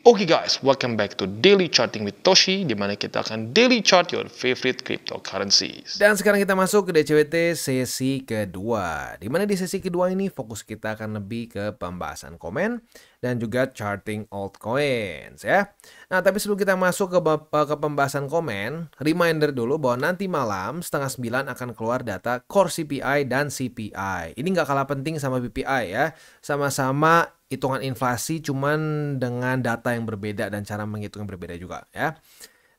Oke guys, welcome back to Daily Charting with Toshi, di mana kita akan daily chart your favorite cryptocurrencies. Dan sekarang kita masuk ke DCWT sesi kedua. Di mana di sesi kedua ini fokus kita akan lebih ke pembahasan komen dan juga charting altcoins ya. Nah, tapi sebelum kita masuk ke pembahasan komen, reminder dulu bahwa nanti malam 8:30 akan keluar data core CPI dan CPI. Ini nggak kalah penting sama BPI ya. Sama-sama hitungan inflasi cuman dengan data yang berbeda dan cara menghitung yang berbeda juga ya.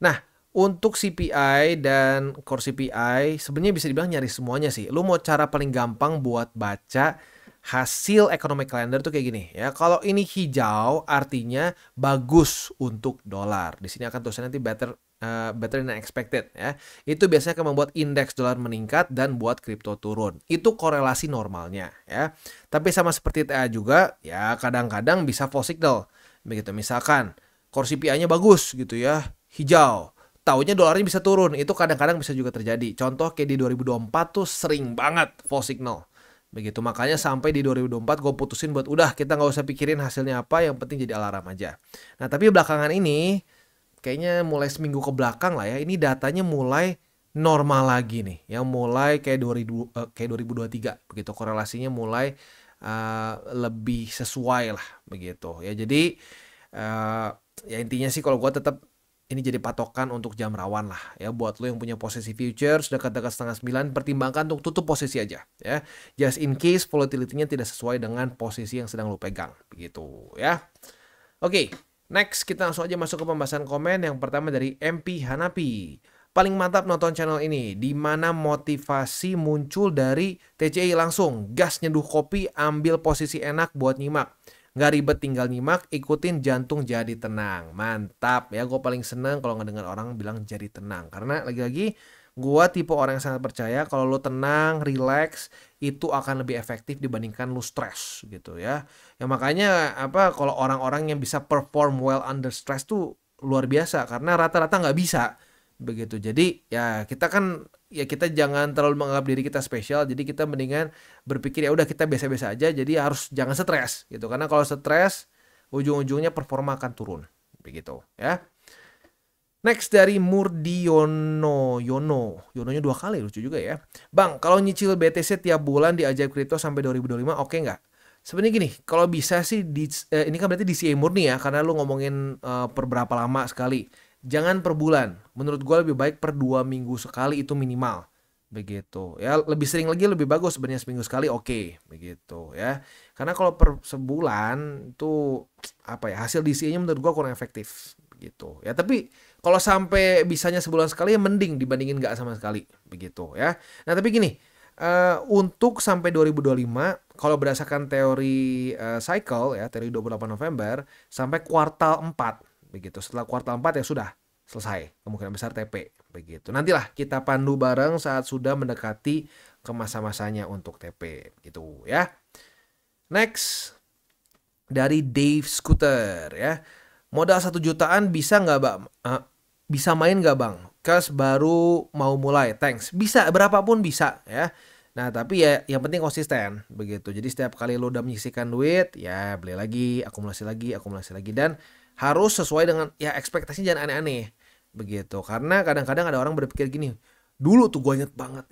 Nah, untuk CPI dan core CPI sebenarnya bisa dibilang nyaris semuanya sih. Lu mau cara paling gampang buat baca hasil economic calendar tuh kayak gini ya. Kalau ini hijau artinya bagus untuk dolar. Di sini akan tulisannya nanti better than expected ya. Itu biasanya akan membuat indeks dolar meningkat dan buat kripto turun. Itu korelasi normalnya ya. Tapi sama seperti TA juga ya, kadang-kadang bisa false signal. Begitu misalkan core CPI-nya bagus gitu ya, hijau. Taunya dolarnya bisa turun, itu kadang-kadang bisa juga terjadi. Contoh kayak di 2024 tuh sering banget false signal. Begitu, makanya sampai di 2024 gue putusin buat udah kita nggak usah pikirin hasilnya apa, yang penting jadi alarm aja. Nah, tapi belakangan ini, kayaknya mulai seminggu ke belakang lah ya, ini datanya mulai normal lagi nih. Yang mulai kayak 2023, begitu, korelasinya mulai lebih sesuai lah, begitu. Ya, jadi ya intinya sih kalau gue tetap ini jadi patokan untuk jam rawan lah ya, buat lo yang punya posisi futures dekat-dekat 8:30, pertimbangkan untuk tutup posisi aja ya, just in case volatility-nya tidak sesuai dengan posisi yang sedang lo pegang begitu ya. Oke, next kita langsung aja masuk ke pembahasan komen. Yang pertama dari MP Hanapi. Paling mantap nonton channel ini, di mana motivasi muncul dari TCI langsung, gas nyeduh kopi, ambil posisi enak buat nyimak. Nggak ribet, tinggal nyimak, ikutin, jantung jadi tenang. Mantap ya, gue paling seneng kalau ngedengar orang bilang jadi tenang. Karena lagi-lagi gue tipe orang yang sangat percaya kalau lo tenang, relax, itu akan lebih efektif dibandingkan lo stres gitu ya. Ya makanya kalau orang-orang yang bisa perform well under stress tuh luar biasa, karena rata-rata nggak bisa begitu. Jadi ya kita jangan terlalu menganggap diri kita spesial, jadi kita mendingan berpikir ya udah kita biasa-biasa aja, jadi harus jangan stres gitu, karena kalau stres ujung-ujungnya performa akan turun begitu ya. Next dari Yononya 2 kali, lucu juga ya. Bang, kalau nyicil BTC tiap bulan di Ajaib Kripto sampai 2025 oke nggak? Sebenarnya gini, kalau bisa sih ini kan berarti DCA murni ya, karena lu ngomongin per berapa lama sekali. Jangan per bulan. Menurut gue lebih baik per 2 minggu sekali, itu minimal. Begitu. Ya, lebih sering lagi lebih bagus, sebenarnya seminggu sekali oke. Begitu ya. Karena kalau per sebulan itu hasil DCA-nya menurut gue kurang efektif. Begitu. Ya, tapi kalau sampai bisanya sebulan sekali ya mending dibandingin nggak sama sekali. Begitu ya. Nah, tapi gini, untuk sampai 2025 kalau berdasarkan teori cycle ya, teori 28 November sampai kuartal 4 begitu. Setelah kuartal 4 ya sudah selesai, kemungkinan besar TP begitu. Nantilah kita pandu bareng saat sudah mendekati ke masa-masanya untuk TP gitu ya. Next dari Dave Scooter ya. Modal 1 jutaan bisa nggak bang? Bisa main nggak bang? Kas baru mau mulai. Thanks. Bisa, berapapun bisa ya. Nah, tapi ya yang penting konsisten begitu. Jadi setiap kali lo udah menyisihkan duit, ya beli lagi, akumulasi lagi, dan harus sesuai dengan ya ekspektasinya, jangan aneh-aneh begitu. Karena kadang-kadang ada orang berpikir gini, dulu tuh gue inget banget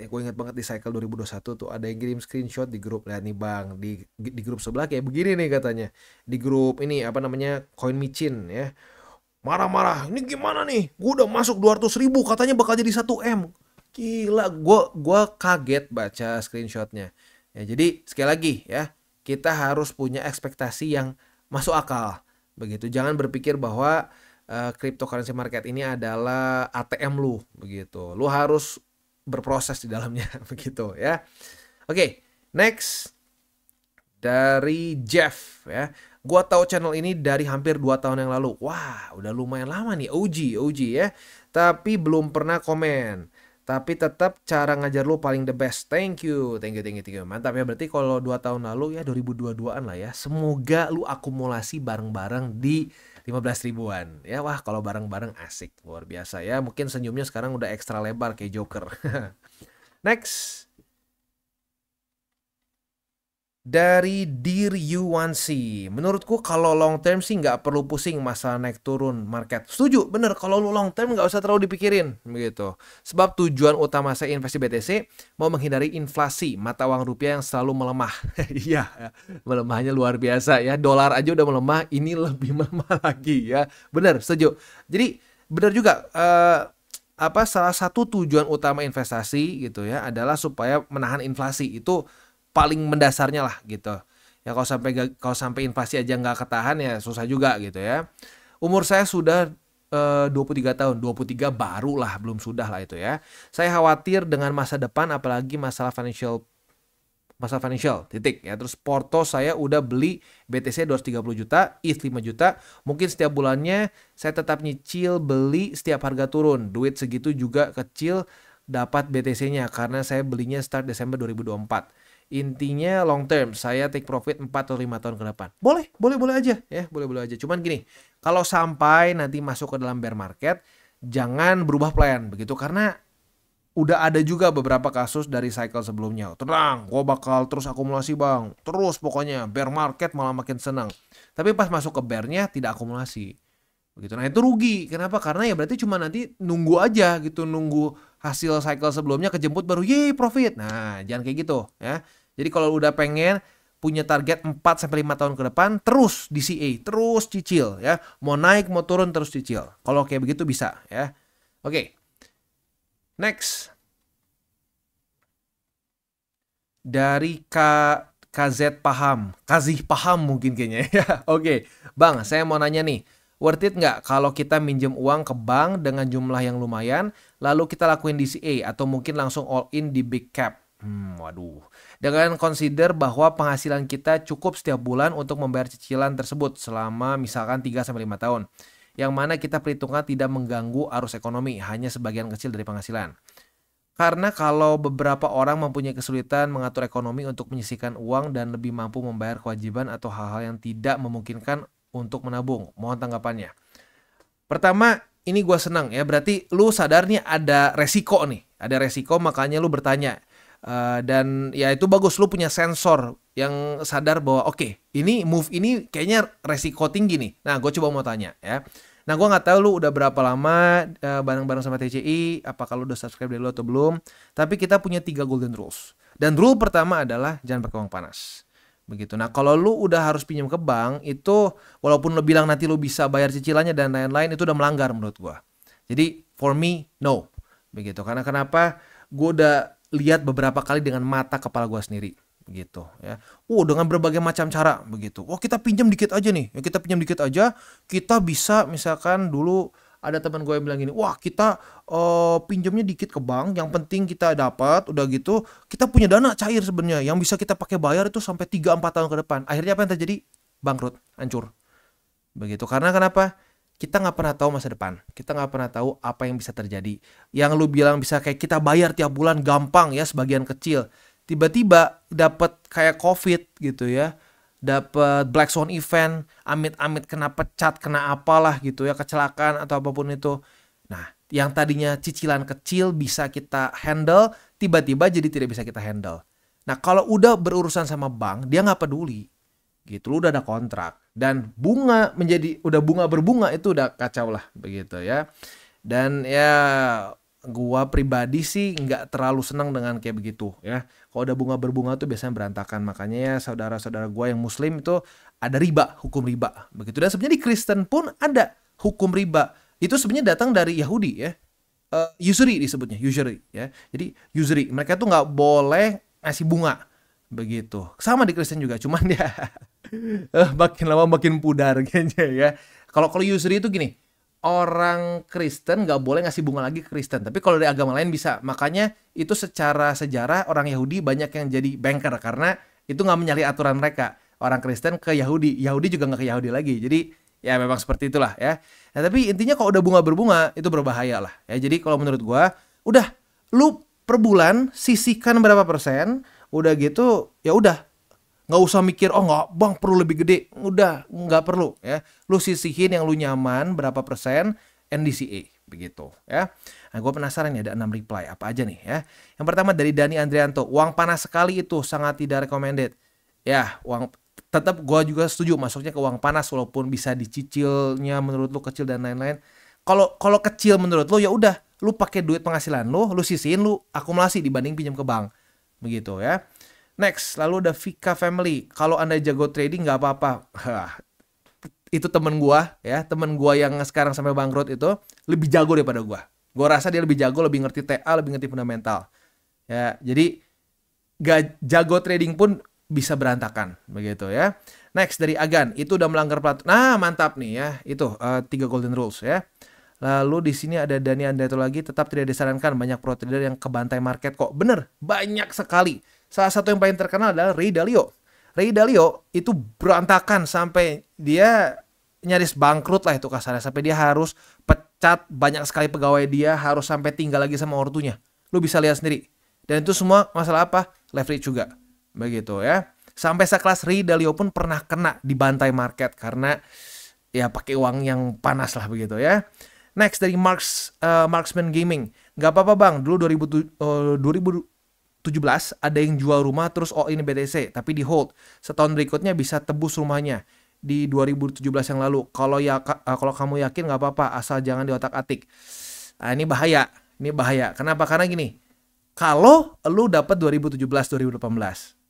di cycle 2021 tuh ada yang kirim screenshot di grup, lihat nih bang, di grup sebelah kayak begini nih katanya, di grup ini Coin Micin ya, marah-marah, ini gimana nih, gue udah masuk 200.000 katanya bakal jadi 1M. Gila, gue kaget baca screenshotnya ya. Jadi sekali lagi ya, kita harus punya ekspektasi yang masuk akal begitu. Jangan berpikir bahwa cryptocurrency market ini adalah ATM lu begitu. Lu harus berproses di dalamnya begitu ya. Oke, next dari Jeff ya. Gua tahu channel ini dari hampir 2 tahun yang lalu. Wah, udah lumayan lama nih, OG ya. Tapi belum pernah komen. Tapi tetap cara ngajar lu paling the best. Thank you. Mantap ya, berarti kalau 2 tahun lalu ya 2022-an lah ya. Semoga lu akumulasi bareng-bareng di 15 ribuan. Ya wah, kalau bareng-bareng asik, luar biasa ya. Mungkin senyumnya sekarang udah ekstra lebar kayak Joker. Next. Dari Dear Yuansi, menurutku kalau long term sih nggak perlu pusing masalah naik turun market. Setuju, bener. Kalau lu long term nggak usah terlalu dipikirin, begitu. Sebab tujuan utama saya investasi BTC mau menghindari inflasi mata uang rupiah yang selalu melemah. Iya, ya, melemahnya luar biasa ya. Dolar aja udah melemah, ini lebih melemah lagi ya. Bener, setuju. Jadi bener juga. Salah satu tujuan utama investasi gitu ya adalah supaya menahan inflasi. Itu paling mendasarnya lah gitu. Ya kalau sampai inflasi aja nggak ketahan ya susah juga gitu ya. Umur saya sudah 23 tahun, 23 baru lah, belum sudah lah itu ya. Saya khawatir dengan masa depan apalagi masalah financial titik ya. Terus Porto saya udah beli BTC 230 juta, ETH 5 juta. Mungkin setiap bulannya saya tetap nyicil beli setiap harga turun. Duit segitu juga kecil dapat BTC-nya karena saya belinya start Desember 2024. Intinya long term, saya take profit 4 atau 5 tahun ke depan. Boleh aja ya, boleh aja. Cuman gini, kalau sampai nanti masuk ke dalam bear market, jangan berubah plan begitu karena udah ada juga beberapa kasus dari cycle sebelumnya. Tenang, gue bakal terus akumulasi bang. Terus pokoknya bear market malah makin senang. Tapi pas masuk ke bearnya tidak akumulasi. Begitu. Nah itu rugi. Kenapa? Karena ya berarti cuma nanti nunggu aja gitu. Nunggu hasil cycle sebelumnya kejemput baru yeay profit. Nah jangan kayak gitu ya. Jadi kalau udah pengen punya target 4-5 tahun ke depan terus DCA. Terus cicil ya. Mau naik mau turun terus cicil. Kalau kayak begitu bisa ya. Oke. Next. Dari KZ Paham. Kazih Paham mungkin kayaknya ya. Oke. Bang, saya mau nanya nih. Worth it nggak kalau kita minjem uang ke bank dengan jumlah yang lumayan, lalu kita lakuin DCA atau mungkin langsung all in di big cap? Waduh. Dengan consider bahwa penghasilan kita cukup setiap bulan untuk membayar cicilan tersebut selama misalkan 3-5 tahun. Yang mana kita perhitungkan tidak mengganggu arus ekonomi, hanya sebagian kecil dari penghasilan. Karena kalau beberapa orang mempunyai kesulitan mengatur ekonomi untuk menyisihkan uang dan lebih mampu membayar kewajiban atau hal-hal yang tidak memungkinkan untuk menabung. Mohon tanggapannya. Pertama, ini gue senang ya. Berarti lu sadar nih ada resiko nih. Ada resiko makanya lu bertanya. Dan ya itu bagus, lu punya sensor yang sadar bahwa oke, ini move ini kayaknya resiko tinggi nih. Nah, gue coba mau tanya ya. Nah, gue nggak tahu lu udah berapa lama bareng-bareng sama TCI, apakah lu udah subscribe dari lu atau belum. Tapi kita punya 3 golden rules. Dan rule pertama adalah jangan pakai uang panas. Begitu. Nah, kalau lu udah harus pinjam ke bank, itu walaupun lu bilang nanti lu bisa bayar cicilannya dan lain-lain, itu udah melanggar menurut gue. Jadi, for me, no. Begitu. Karena kenapa? Gue udah lihat beberapa kali dengan mata kepala gue sendiri. Begitu ya. Dengan berbagai macam cara begitu. Kita pinjam dikit aja nih. Ya, kita pinjam dikit aja, kita bisa misalkan dulu ada teman gue yang bilang gini, kita pinjamnya dikit ke bank, yang penting kita dapat, udah gitu, kita punya dana cair sebenarnya yang bisa kita pakai bayar itu sampai 3-4 tahun ke depan. Akhirnya apa yang terjadi? Bangkrut, hancur. Begitu. Karena kenapa? Kita nggak pernah tahu masa depan. Kita nggak pernah tahu apa yang bisa terjadi. Yang lu bilang bisa kayak kita bayar tiap bulan gampang ya, sebagian kecil. Tiba-tiba dapat kayak COVID gitu ya, dapat black swan event, amit-amit kena pecat, kena apalah gitu ya, kecelakaan atau apapun itu. Nah, yang tadinya cicilan kecil bisa kita handle, tiba-tiba jadi tidak bisa kita handle. Nah, kalau udah berurusan sama bank, dia nggak peduli. Gitu, lu udah ada kontrak. Dan udah bunga berbunga itu udah kacau lah begitu ya. Dan ya gua pribadi sih nggak terlalu senang dengan kayak begitu ya. Kalau udah bunga berbunga tuh biasanya berantakan. Makanya ya saudara-saudara gua yang muslim itu ada riba, hukum riba begitu. Dan sebenarnya di Kristen pun ada hukum riba. Itu sebenarnya datang dari Yahudi ya. Usury disebutnya, usury ya. Jadi usury, mereka tuh nggak boleh ngasih bunga begitu. Sama di Kristen juga, cuman ya makin lama makin pudar kayaknya ya. Kalau usury itu gini, orang Kristen nggak boleh ngasih bunga lagi ke Kristen. Tapi kalau dari agama lain bisa. Makanya itu secara sejarah orang Yahudi banyak yang jadi banker. Karena itu nggak menyalahi aturan mereka. Orang Kristen ke Yahudi. Yahudi juga nggak ke Yahudi lagi. Jadi ya memang seperti itulah ya. Nah tapi intinya kalau udah bunga berbunga itu berbahaya lah. Ya, jadi kalau menurut gua udah lu per bulan sisihkan berapa persen. Udah gitu ya udah. Nggak usah mikir, nggak bang perlu lebih gede. Udah, nggak perlu ya. Lu sisihin yang lu nyaman berapa persen NDCA begitu ya. Nah gue penasaran nih ada 6 reply apa aja nih ya. Yang pertama dari Dani Andrianto, uang panas sekali itu sangat tidak recommended. ya uang tetap gua juga setuju masuknya ke uang panas walaupun bisa dicicilnya menurut lu kecil dan lain-lain. Kalau kalau kecil menurut lu ya udah, lu pakai duit penghasilan lu sisihin, lu akumulasi dibanding pinjam ke bank. Begitu ya. Next, lalu ada Vika Family. Kalau Anda jago trading nggak apa-apa. Itu temen gua ya, temen gua yang sekarang sampai bangkrut itu lebih jago daripada gua. Gua rasa dia lebih jago, lebih ngerti TA, lebih ngerti fundamental. Ya, jadi gak jago trading pun bisa berantakan begitu ya. Next dari Agan, itu udah melanggar peraturan. Nah, mantap nih ya. Itu 3 golden rules ya. Lalu di sini ada Dani Andato lagi, tetap tidak disarankan, banyak pro trader yang kebantai market kok. Bener, banyak sekali. Salah satu yang paling terkenal adalah Ray Dalio. Ray Dalio itu berantakan sampai dia nyaris bangkrut lah itu kasarnya. Sampai dia harus pecat banyak sekali pegawai dia, harus sampai tinggal lagi sama ortunya. Lu bisa lihat sendiri. Dan itu semua masalah apa? Leverage juga. Begitu ya. Sampai sekelas Ray Dalio pun pernah kena dibantai market karena ya pakai uang yang panas lah begitu ya. Next dari Marksman Gaming. Nggak apa-apa bang, dulu 2017 ada yang jual rumah terus all in BTC, tapi di hold. Setahun berikutnya bisa tebus rumahnya di 2017 yang lalu. Kalau kamu yakin nggak apa-apa, asal jangan diotak-atik. Nah, ini bahaya. Ini bahaya. Kenapa? Karena gini. Kalau lu dapat 2017 2018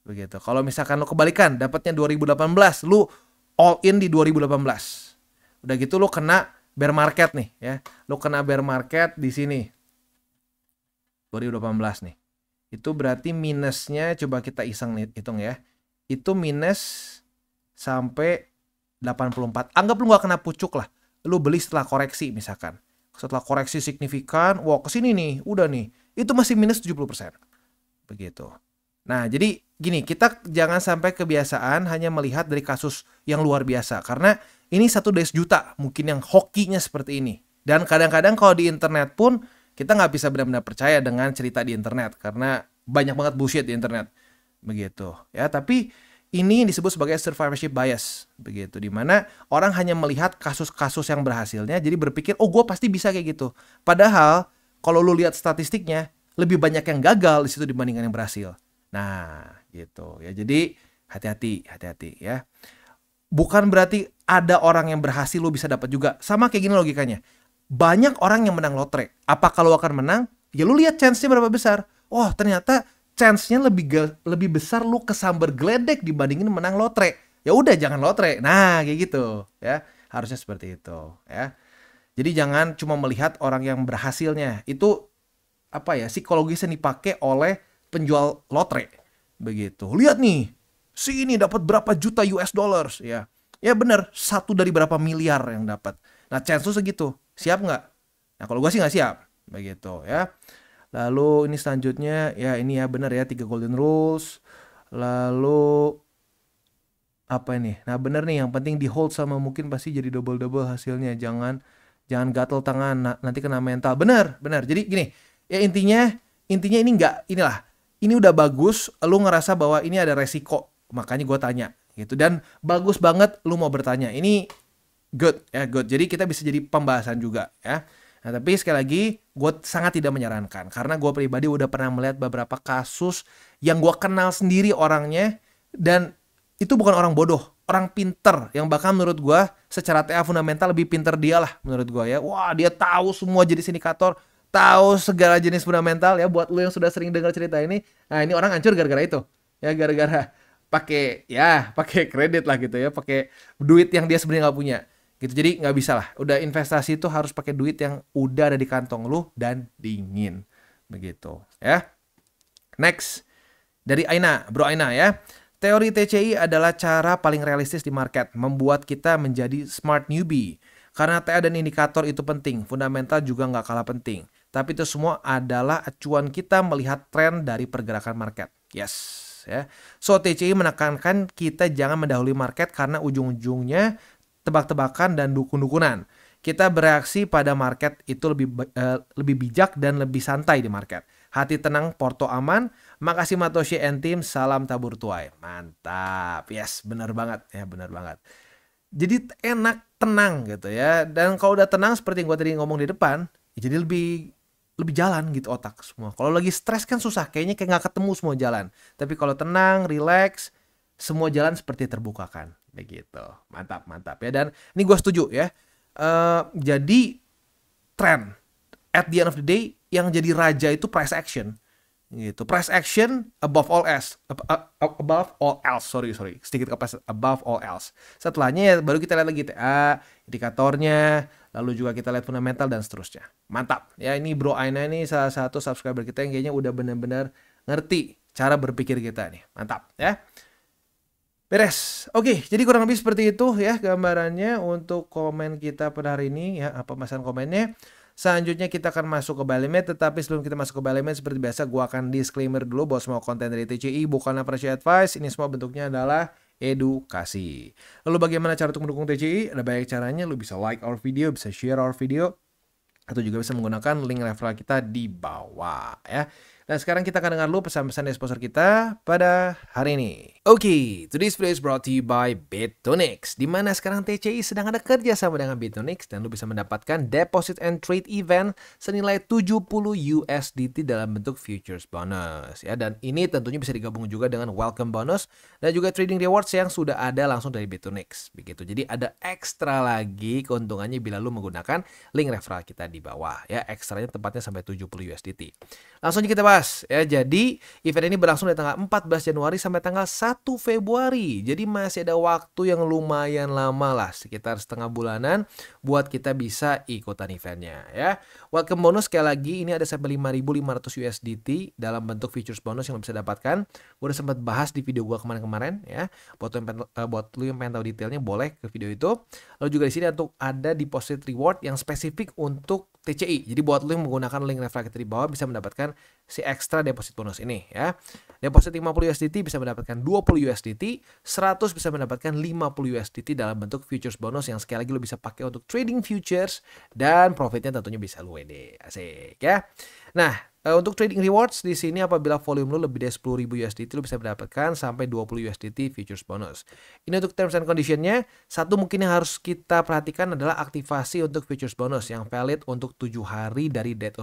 begitu. Kalau misalkan lu kebalikan, dapatnya 2018, lu all in di 2018. Udah gitu lu kena bear market nih ya. Lu kena bear market di sini. 2018 nih. Itu berarti minusnya coba kita hitung ya. Itu minus sampai 84. Anggap lu gak kena pucuk lah. Lu beli setelah koreksi misalkan. Setelah koreksi signifikan, wah kesini nih, udah nih. Itu masih minus 70%. Begitu. Nah, jadi gini, kita jangan sampai kebiasaan hanya melihat dari kasus yang luar biasa. Karena ini 1 dari sejuta mungkin yang hokinya seperti ini. Dan kadang-kadang kalau di internet pun kita nggak bisa benar-benar percaya dengan cerita di internet. Karena banyak banget bullshit di internet. Begitu. Ya, tapi ini disebut sebagai survivorship bias. Begitu. Dimana orang hanya melihat kasus-kasus yang berhasilnya. Jadi berpikir, oh gue pasti bisa kayak gitu. Padahal kalau lu lihat statistiknya, lebih banyak yang gagal di situ dibandingkan yang berhasil. Nah, gitu ya. Jadi hati-hati ya. Bukan berarti ada orang yang berhasil lu bisa dapat juga. Sama kayak gini logikanya. Banyak orang yang menang lotre. Apa kalau akan menang? Ya lu lihat chance-nya berapa besar. Oh, ternyata chance-nya lebih besar lu kesambar geledek dibandingin menang lotre. Ya udah jangan lotre. Nah, kayak gitu ya. Harusnya seperti itu ya. Jadi jangan cuma melihat orang yang berhasilnya. Itu apa ya? Psikologis yang dipakai oleh penjual lotre. Begitu. Lihat nih. Si ini dapat berapa juta US dollars ya. Ya bener, 1 dari berapa miliar yang dapat. Nah, chance lu segitu. Siap nggak? Nah, kalau gue sih nggak siap. Begitu ya. Lalu ini selanjutnya, ya ini ya bener ya, 3 golden rules. Lalu apa ini? Nah, bener nih, yang penting di hold sama mungkin pasti jadi double-double hasilnya. Jangan gatel tangan, nanti kena mental. Bener. Jadi gini, ya intinya ini nggak, inilah. Ini udah bagus, lu ngerasa bahwa ini ada resiko. Makanya gue tanya gitu. Dan bagus banget lu mau bertanya. Ini good ya, good. Jadi kita bisa jadi pembahasan juga ya. Nah, tapi sekali lagi gue sangat tidak menyarankan. Karena gue pribadi udah pernah melihat beberapa kasus yang gue kenal sendiri orangnya. Dan itu bukan orang bodoh, orang pinter. Yang bahkan menurut gue secara TA fundamental lebih pinter dia lah menurut gue ya. Wah, dia tahu semua jenis indikator, tahu segala jenis fundamental ya. Buat lu yang sudah sering dengar cerita ini, nah ini orang hancur gara-gara itu. Ya gara-gara pakai kredit lah gitu ya, pakai duit yang dia sebenarnya nggak punya gitu. Jadi nggak bisa lah, udah investasi itu harus pakai duit yang udah ada di kantong lu dan dingin begitu ya. Next dari Aina, bro Aina ya. Teori TCI adalah cara paling realistis di market, membuat kita menjadi smart newbie. Karena TA dan indikator itu penting, fundamental juga nggak kalah penting. Tapi itu semua adalah acuan kita melihat tren dari pergerakan market. Yes. Ya. So TCI menekankan kita jangan mendahului market karena ujung-ujungnya tebak-tebakan dan dukun-dukunan. Kita bereaksi pada market itu lebih bijak dan lebih santai di market. Hati tenang, porto aman. Makasih Matoshi and team, salam tabur tuai. Mantap. Yes, benar banget ya, benar banget. Jadi enak, tenang gitu ya. Dan kalau udah tenang seperti yang gue tadi ngomong di depan, ya jadi lebih jalan gitu otak semua. Kalau lagi stres kan susah, kayaknya kayak nggak ketemu semua jalan. Tapi kalau tenang, relax, semua jalan seperti terbukakan. Begitu. Mantap, mantap ya. Dan ini gue setuju ya. Jadi tren at the end of the day yang jadi raja itu price action. Gitu. Price action above all else. Above all else. Sorry. Sedikit kepleset. Above all else. Setelahnya ya baru kita lihat lagi TA, indikatornya, lalu juga kita lihat fundamental dan seterusnya. Mantap. Ya ini Bro Aina ini salah satu subscriber kita yang kayaknya udah benar-benar ngerti cara berpikir kita nih. Mantap ya. Beres. Oke, jadi kurang lebih seperti itu ya gambarannya untuk komen kita pada hari ini ya, pembahasan komennya. Selanjutnya kita akan masuk ke buy limit, tetapi sebelum kita masuk ke buy limit seperti biasa gua akan disclaimer dulu bahwa semua konten dari TCI bukanlah financial advice, ini semua bentuknya adalah edukasi. Lalu bagaimana cara untuk mendukung TCI? Ada banyak caranya, lu bisa like our video, bisa share our video, atau juga bisa menggunakan link referral kita di bawah ya. Dan sekarang kita akan dengar dulu pesan-pesan dari sponsor kita pada hari ini. Oke, today's video is brought to you by Bitonix. Di mana sekarang TCI sedang ada kerja sama dengan Bitonix dan lu bisa mendapatkan deposit and trade event senilai 70 USDT dalam bentuk futures bonus ya. Dan ini tentunya bisa digabung juga dengan welcome bonus dan juga trading rewards yang sudah ada langsung dari Bitonix. Begitu. Jadi ada ekstra lagi keuntungannya bila lu menggunakan link referral kita di bawah ya. Ekstranya tepatnya sampai 70 USDT. Langsung kita bahas ya. Jadi event ini berlangsung dari tanggal 14 Januari sampai tanggal 1 Februari. Jadi masih ada waktu yang lumayan lama lah, sekitar setengah bulanan buat kita bisa ikutan eventnya ya. Welcome bonus sekali lagi ini ada sampai 5.500 USDT dalam bentuk futures bonus yang lo bisa dapatkan. Gue udah sempat bahas di video gue kemarin-kemarin ya. Buat lu yang pengen tahu detailnya boleh ke video itu. Lalu juga di sini untuk ada deposit reward yang spesifik untuk TCI. Jadi buat lu yang menggunakan link referral kita di bawah bisa mendapatkan si extra deposit bonus ini ya. Deposit 50 USDT bisa mendapatkan 20 USDT, 100 bisa mendapatkan 50 USDT dalam bentuk futures bonus yang sekali lagi lu bisa pakai untuk trading futures dan profitnya tentunya bisa lu WD. Asik ya. Nah, untuk trading rewards di sini apabila volume lu lebih dari 10.000 USDT lu bisa mendapatkan sampai 20 USDT futures bonus. Ini untuk terms and conditionnya. Satu mungkin yang harus kita perhatikan adalah aktivasi untuk futures bonus yang valid untuk 7 hari dari date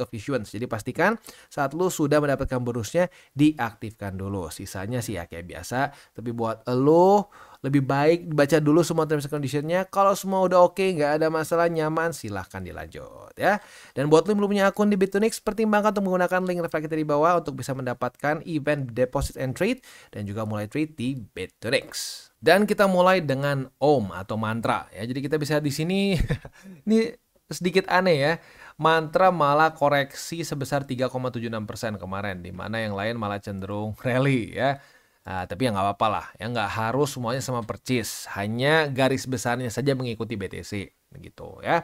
of issuance. Jadi pastikan saat lu sudah mendapatkan bonusnya diaktifkan dulu. Sisanya sih ya kayak biasa. Tapi buat lu lebih baik dibaca dulu semua terms and conditionnya. Kalau semua udah oke, nggak ada masalah, nyaman, silahkan dilanjut ya. Dan buat lu yang belum punya akun di Bitonix, pertimbangkan untuk menggunakan link referral kita di bawah untuk bisa mendapatkan event deposit and trade dan juga mulai trade di Bitonix. Dan kita mulai dengan Om atau mantra ya. Jadi kita bisa di sini ini sedikit aneh ya. Mantra malah koreksi sebesar 3,76% kemarin, di mana yang lain malah cenderung rally ya. Nah, tapi ya nggak apa-apa lah, ya nggak harus semuanya sama percis, hanya garis besarnya saja mengikuti BTC, begitu ya.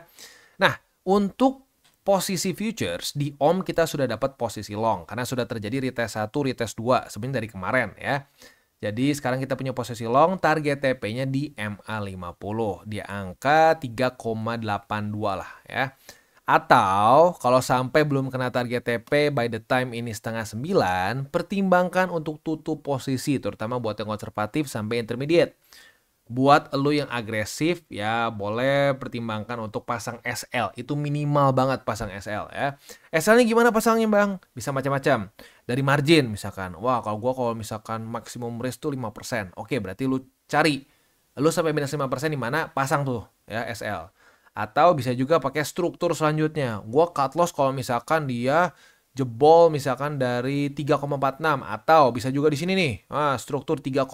Nah, untuk posisi futures di OM kita sudah dapat posisi long, karena sudah terjadi retest 1, retest 2, sebenarnya dari kemarin ya. Jadi sekarang kita punya posisi long, target TP-nya di MA50, di angka 3,82 lah ya. Atau kalau sampai belum kena target TP by the time ini setengah 9, pertimbangkan untuk tutup posisi terutama buat yang konservatif sampai intermediate. Buat lo yang agresif ya boleh pertimbangkan untuk pasang SL. Itu minimal banget pasang SL ya. SL-nya gimana pasangnya bang? Bisa macam-macam. Dari margin misalkan. Wah kalau misalkan maksimum risk tuh 5%. Oke berarti lo cari. Lo sampai minus 5% di mana pasang tuh ya SL. Atau bisa juga pakai struktur selanjutnya. Gua cut loss kalau misalkan dia jebol misalkan dari 3,46 atau bisa juga di sini nih. Struktur 3,55.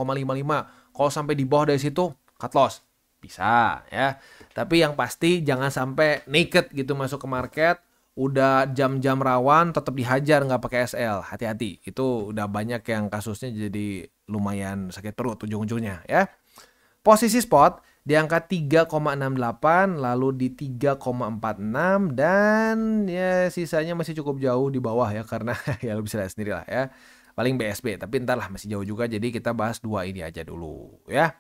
Kalau sampai di bawah dari situ cut loss. Bisa ya. Tapi yang pasti jangan sampai naked gitu masuk ke market. Udah jam-jam rawan tetap dihajar nggak pakai SL. Hati-hati. Itu udah banyak yang kasusnya jadi lumayan sakit perut ujung-ujungnya ya. Posisi spot di angka 3,68 lalu di 3,46 dan ya sisanya masih cukup jauh di bawah ya karena ya lu bisa lihat sendiri lah ya. Paling BSB tapi entarlah masih jauh juga jadi kita bahas dua ini aja dulu ya.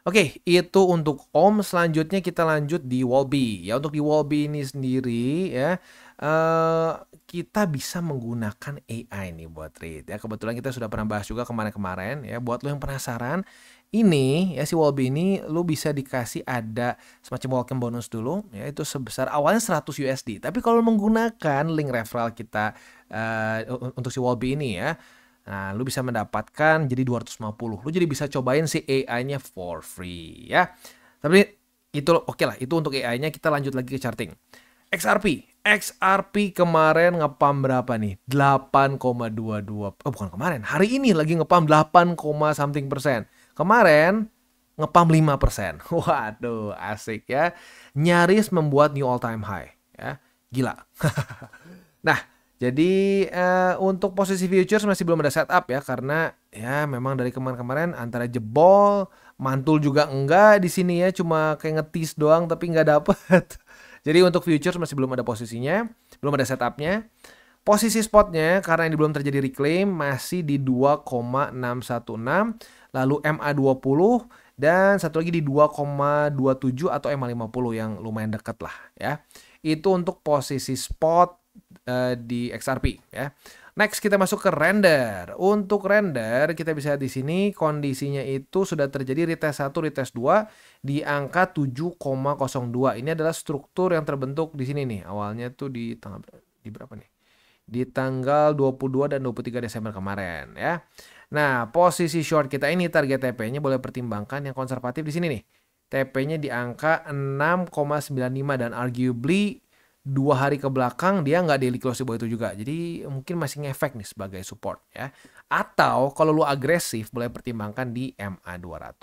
Oke, itu untuk OM. Selanjutnya kita lanjut di Wolby. Ya, untuk di Wolby ini sendiri ya, kita bisa menggunakan AI nih buat trade. Ya, kebetulan kita sudah pernah bahas juga kemarin-kemarin ya. Buat lo yang penasaran, ini ya si Wolby ini lo bisa dikasih ada semacam welcome bonus dulu ya, itu sebesar awalnya 100 USD. Tapi kalau menggunakan link referral kita untuk si Wolby ini ya, Nah, lu bisa mendapatkan jadi 250. Lu jadi bisa cobain si AI-nya for free ya. Tapi itu oke lah, itu untuk AI-nya. Kita lanjut lagi ke charting. XRP kemarin ngepam berapa nih? 8,22. Oh, bukan kemarin. Hari ini lagi ngepam 8, something persen. Kemarin ngepam 5%. Waduh, asik ya. Nyaris membuat new all time high ya. Gila. Nah, jadi untuk posisi futures masih belum ada setup ya, karena ya memang dari kemarin-kemarin antara jebol, mantul juga enggak di sini ya, cuma kayak ngetis doang tapi nggak dapet. Jadi untuk futures masih belum ada posisinya, belum ada setupnya. Posisi spotnya karena ini belum terjadi reclaim masih di 2,616, lalu MA20 dan satu lagi di 2,27 atau MA50 yang lumayan deket lah ya. Itu untuk posisi spot di XRP ya. Next kita masuk ke render. Untuk render kita bisa lihat di sini kondisinya itu sudah terjadi retest 1, retest 2 di angka 7,02. Ini adalah struktur yang terbentuk di sini nih. Awalnya tuh di tanggal di berapa nih? Di tanggal 22 dan 23 Desember kemarin ya. Nah, posisi short kita ini target TP-nya boleh pertimbangkan yang konservatif di sini nih. TP-nya di angka 6,95 dan arguably 2 hari ke belakang dia nggak daily close di bawah itu juga. Jadi mungkin masih ngefek nih sebagai support ya. Atau kalau lu agresif boleh pertimbangkan di MA200.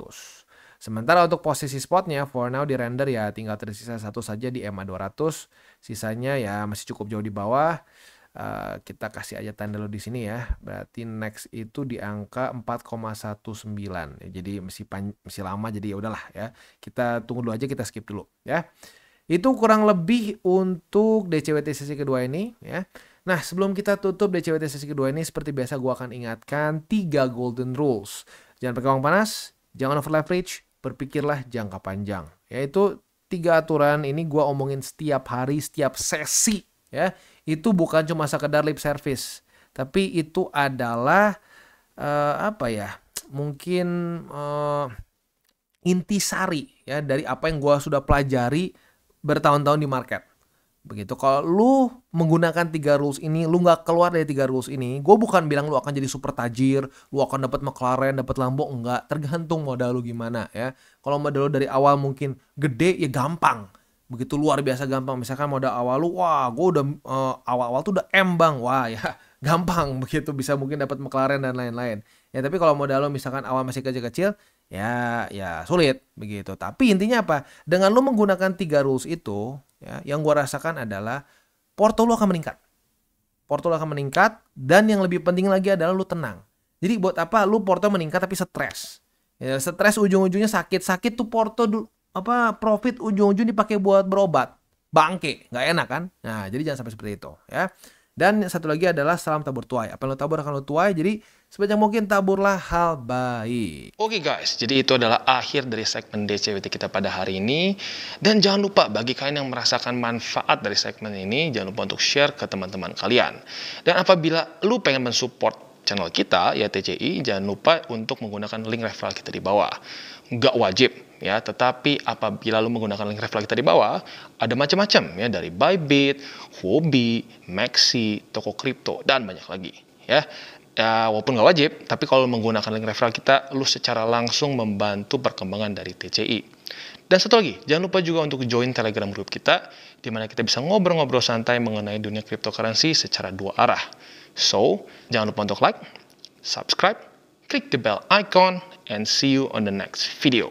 Sementara untuk posisi spotnya for now di render ya tinggal tersisa satu saja di MA200. Sisanya ya masih cukup jauh di bawah. Kita kasih aja tanda lo di sini ya. Berarti next itu di angka 4,19. Ya, jadi masih lama jadi ya udahlah ya. Kita tunggu dulu aja, kita skip dulu ya. Itu kurang lebih untuk DCWT sesi kedua ini ya. Nah, sebelum kita tutup DCWT sesi kedua ini, seperti biasa gue akan ingatkan 3 golden rules. Jangan pakai uang panas, jangan over leverage, berpikirlah jangka panjang. Yaitu 3 aturan ini gue omongin setiap hari, setiap sesi ya. Itu bukan cuma sekedar lip service, tapi itu adalah mungkin intisari ya dari apa yang gue sudah pelajari bertahun-tahun di market. Begitu. Kalau lu menggunakan 3 rules ini, lu nggak keluar dari 3 rules ini, gue bukan bilang lu akan jadi super tajir, lu akan dapat McLaren, dapat Lambo, enggak. Tergantung modal lu gimana ya. Kalau modal lu dari awal mungkin gede, ya gampang. Begitu luar biasa gampang. Misalkan modal awal lu, wah gue udah awal-awal tuh udah bang, wah ya gampang. Begitu bisa mungkin dapat McLaren dan lain-lain. Ya tapi kalau modal lu misalkan awal masih kecil-kecil, ya sulit begitu. Tapi intinya apa? Dengan lu menggunakan 3 rules itu, ya, yang gua rasakan adalah porto lu akan meningkat. Porto lu akan meningkat dan yang lebih penting lagi adalah lu tenang. Jadi buat apa lu porto meningkat tapi stres? Ya, stres ujung-ujungnya sakit tuh porto profit ujung-ujung dipakai buat berobat. Bangke, nggak enak kan? Nah, jadi jangan sampai seperti itu, ya. Dan satu lagi adalah salam tabur tuai. Apa yang lo tabur akan lo tuai. Jadi sebanyak mungkin taburlah hal baik. Oke guys, jadi itu adalah akhir dari segmen DCWT kita pada hari ini. Dan jangan lupa bagi kalian yang merasakan manfaat dari segmen ini, jangan lupa untuk share ke teman-teman kalian. Dan apabila lu pengen mensupport channel kita, ya TCI, jangan lupa untuk menggunakan link referral kita di bawah. Nggak wajib ya, tetapi apabila lu menggunakan link referral kita di bawah, ada macam-macam ya, dari Bybit, Huobi, Maxi, toko kripto, dan banyak lagi ya. Ya, walaupun nggak wajib, tapi kalau menggunakan link referral kita, lu secara langsung membantu perkembangan dari TCI. Dan satu lagi, jangan lupa juga untuk join Telegram group kita, di mana kita bisa ngobrol-ngobrol santai mengenai dunia cryptocurrency secara 2 arah. So, jangan lupa untuk like, subscribe, click the bell icon, and see you on the next video.